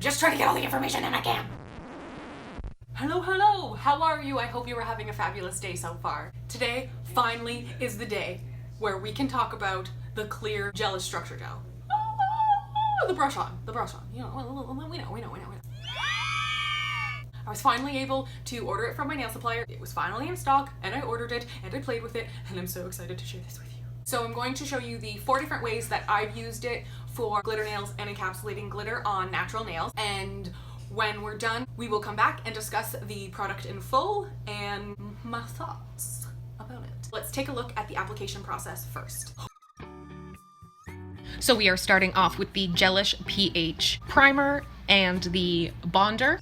just trying to get all the information in I can. Hello, how are you? I hope you were having a fabulous day so far. Today, finally, is the day where we can talk about the clear Gelish structure gel. The brush on, you know, we know. I was finally able to order it from my nail supplier. It was finally in stock, and I ordered it, and I played with it, and I'm so excited to share this with you. So I'm going to show you the 4 different ways that I've used it for glitter nails and encapsulating glitter on natural nails. And when we're done, we will come back and discuss the product in full and my thoughts about it. Let's take a look at the application process first. So we are starting off with the Gelish pH primer and the bonder.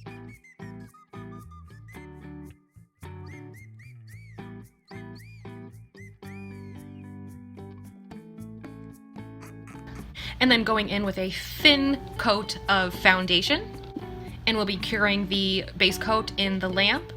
And then going in with a thin coat of foundation, and we'll be curing the base coat in the lamp.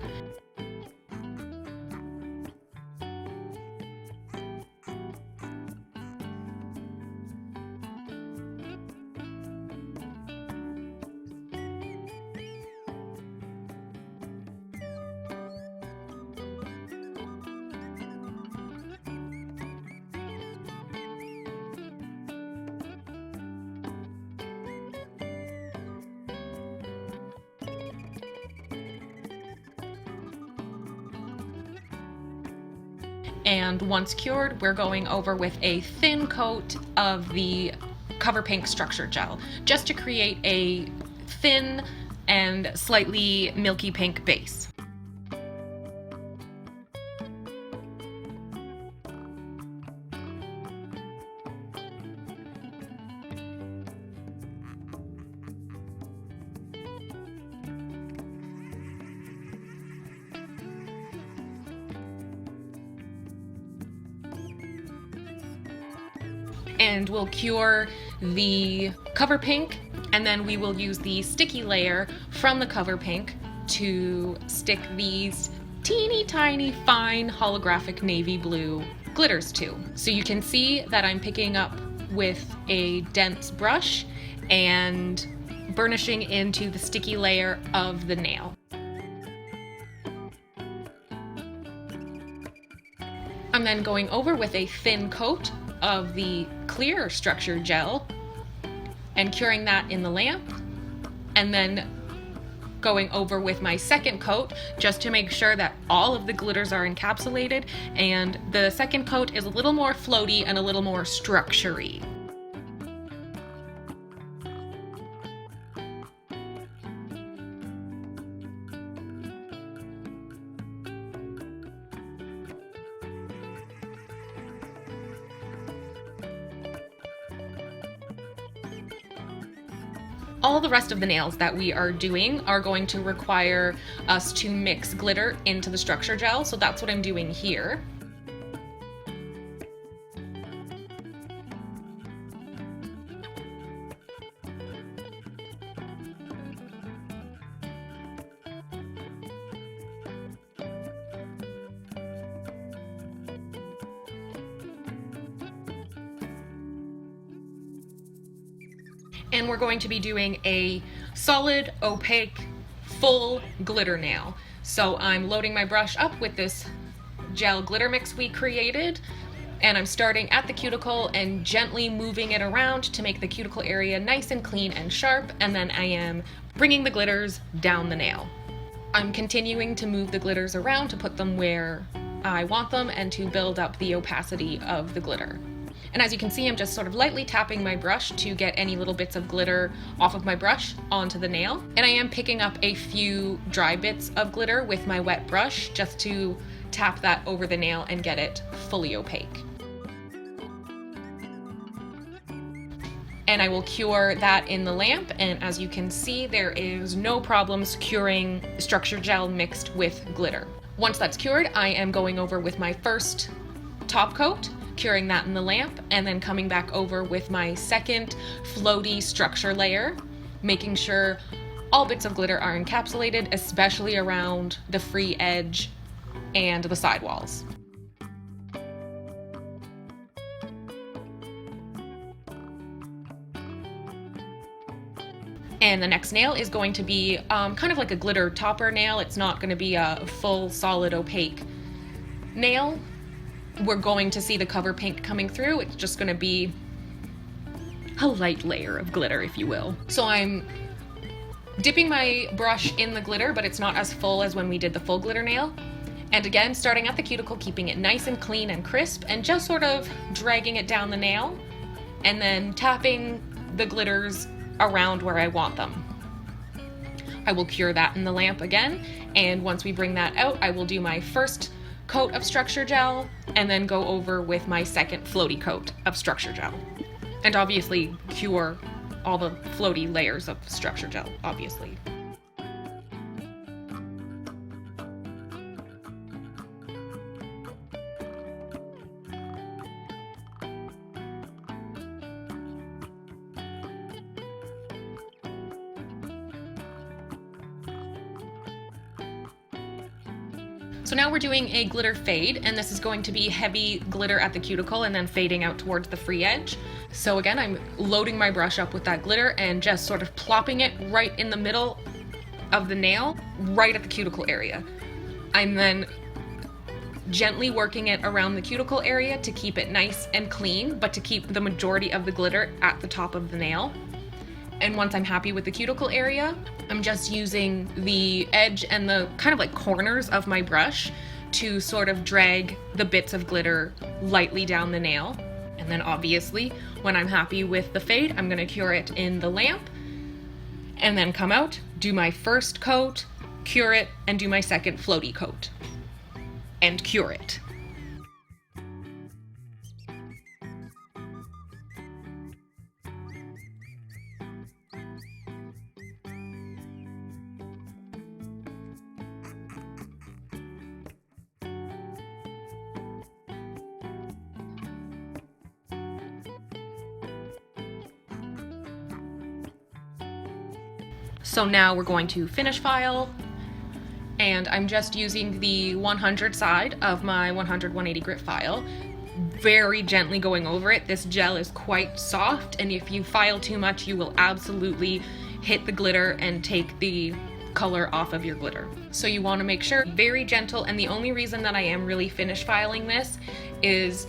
And once cured, we're going over with a thin coat of the Cover Pink structure gel, just to create a thin and slightly milky pink base. And we'll cure the Cover Pink, and then we will use the sticky layer from the Cover Pink to stick these teeny tiny fine holographic navy blue glitters to. So you can see that I'm picking up with a dense brush and burnishing into the sticky layer of the nail. I'm then going over with a thin coat of the clear structure gel and curing that in the lamp, and then going over with my second coat just to make sure that all of the glitters are encapsulated, and the second coat is a little more floaty and a little more structure-y. All the rest of the nails that we are doing are going to require us to mix glitter into the structure gel, so that's what I'm doing here. And we're going to be doing a solid, opaque, full glitter nail. So I'm loading my brush up with this gel glitter mix we created, and I'm starting at the cuticle and gently moving it around to make the cuticle area nice and clean and sharp, and then I am bringing the glitters down the nail. I'm continuing to move the glitters around to put them where I want them and to build up the opacity of the glitter. And as you can see, I'm just sort of lightly tapping my brush to get any little bits of glitter off of my brush onto the nail. And I am picking up a few dry bits of glitter with my wet brush just to tap that over the nail and get it fully opaque. And I will cure that in the lamp, and as you can see, there is no problems curing structure gel mixed with glitter. Once that's cured, I am going over with my first top coat, curing that in the lamp, and then coming back over with my second floaty structure layer, making sure all bits of glitter are encapsulated, especially around the free edge and the sidewalls. And the next nail is going to be kind of like a glitter topper nail. It's not going to be a full solid opaque nail. We're going to see the cover paint coming through. It's just going to be a light layer of glitter, if you will. So I'm dipping my brush in the glitter, but it's not as full as when we did the full glitter nail. And again, starting at the cuticle, keeping it nice and clean and crisp, and just sort of dragging it down the nail, and then tapping the glitters around where I want them. I will cure that in the lamp again, and once we bring that out, I will do my first coat of structure gel, and then go over with my second floaty coat of structure gel. And obviously cure all the floaty layers of structure gel, obviously. So now we're doing a glitter fade, and this is going to be heavy glitter at the cuticle and then fading out towards the free edge. So again, I'm loading my brush up with that glitter and just sort of plopping it right in the middle of the nail, right at the cuticle area. I'm then gently working it around the cuticle area to keep it nice and clean, but to keep the majority of the glitter at the top of the nail. And once I'm happy with the cuticle area, I'm just using the edge and the kind of like corners of my brush to sort of drag the bits of glitter lightly down the nail. And then obviously, when I'm happy with the fade, I'm gonna cure it in the lamp, and then come out, do my first coat, cure it, and do my second floaty coat, and cure it. So now we're going to finish file, and I'm just using the 100 side of my 100/180 grit file, very gently going over it. This gel is quite soft, and if you file too much, you will absolutely hit the glitter and take the color off of your glitter. So you want to make sure, very gentle, and the only reason that I am really finish filing this is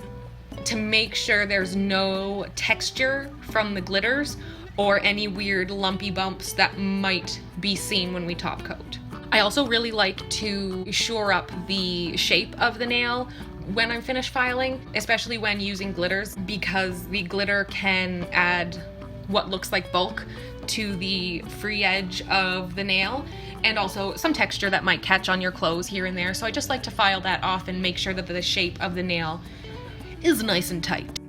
to make sure there's no texture from the glitters or any weird lumpy bumps that might be seen when we top coat. I also really like to shore up the shape of the nail when I'm finished filing, especially when using glitters, because the glitter can add what looks like bulk to the free edge of the nail, and also some texture that might catch on your clothes here and there. So I just like to file that off and make sure that the shape of the nail is nice and tight.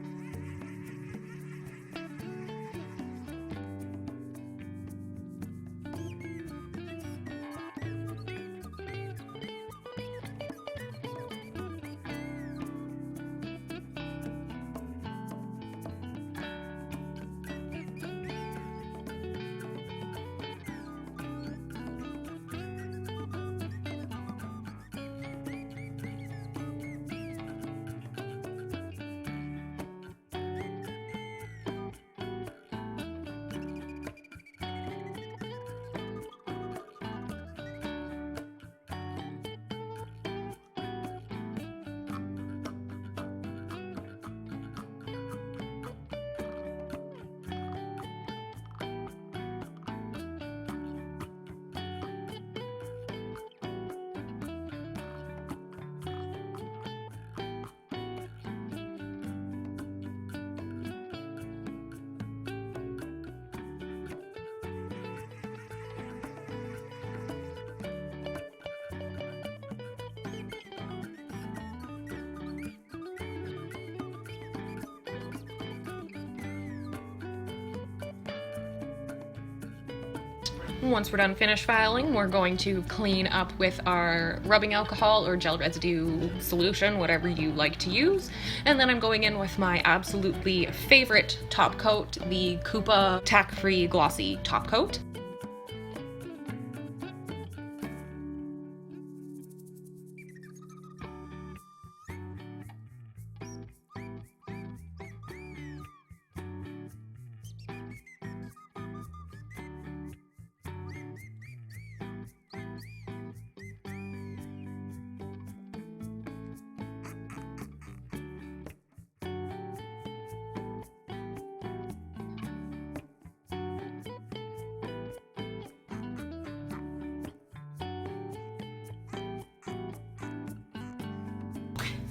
Once we're done finish filing, we're going to clean up with our rubbing alcohol or gel residue solution, whatever you like to use. And then I'm going in with my absolutely favorite top coat, the Koopa Tack-Free Glossy Top Coat.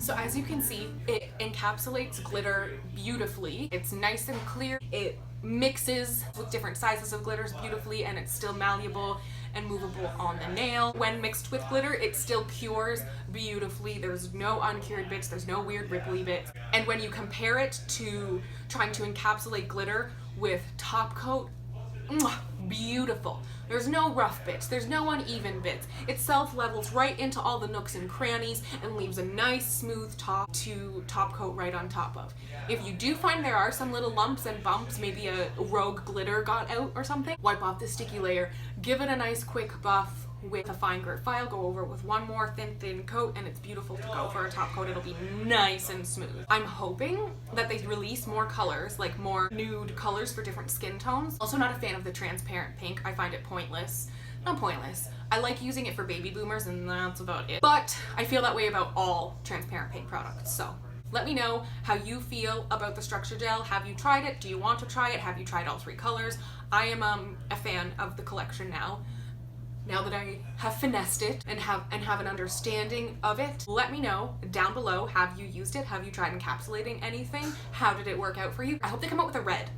So as you can see, it encapsulates glitter beautifully. It's nice and clear. It mixes with different sizes of glitters beautifully, and it's still malleable and movable on the nail. When mixed with glitter, it still cures beautifully. There's no uncured bits, there's no weird ripply bits. And when you compare it to trying to encapsulate glitter with top coat, beautiful. There's no rough bits, there's no uneven bits. It self-levels right into all the nooks and crannies and leaves a nice smooth top to top coat right on top of. If you do find there are some little lumps and bumps, maybe a rogue glitter got out or something, wipe off the sticky layer, give it a nice quick buff with a fine grit file, go over it with one more thin coat, and it's beautiful to go for a top coat. It'll be nice and smooth. I'm hoping that they release more colors, like more nude colors for different skin tones. Also not a fan of the transparent pink. I find it pointless. Not pointless. I like using it for baby boomers and that's about it. But I feel that way about all transparent pink products. So let me know how you feel about the structure gel. Have you tried it? Do you want to try it? Have you tried all three colors? I am a fan of the collection now. Now that I have finessed it and have an understanding of it, let me know down below. Have you used it? Have you tried encapsulating anything? How did it work out for you? I hope they come out with a red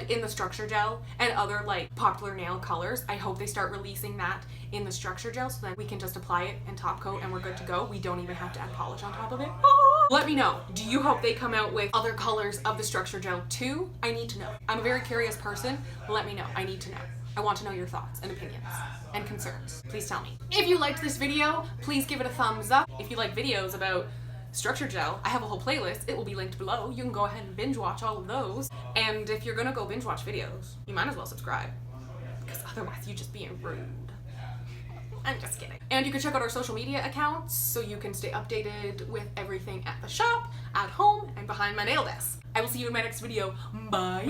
in the structure gel and other like popular nail colors. I hope they start releasing that in the structure gel so that we can just apply it and top coat and we're good to go. We don't even have to add polish on top of it. Let me know. Do you hope they come out with other colors of the structure gel too? I need to know. I'm a very curious person. Let me know. I need to know. I want to know your thoughts and opinions and concerns. Please tell me. If you liked this video, please give it a thumbs up. If you like videos about structure gel, I have a whole playlist. It will be linked below. You can go ahead and binge watch all of those. And if you're gonna go binge watch videos, you might as well subscribe, because otherwise you're just being rude. I'm just kidding. And you can check out our social media accounts so you can stay updated with everything at the shop, at home, and behind my nail desk. I will see you in my next video. Bye!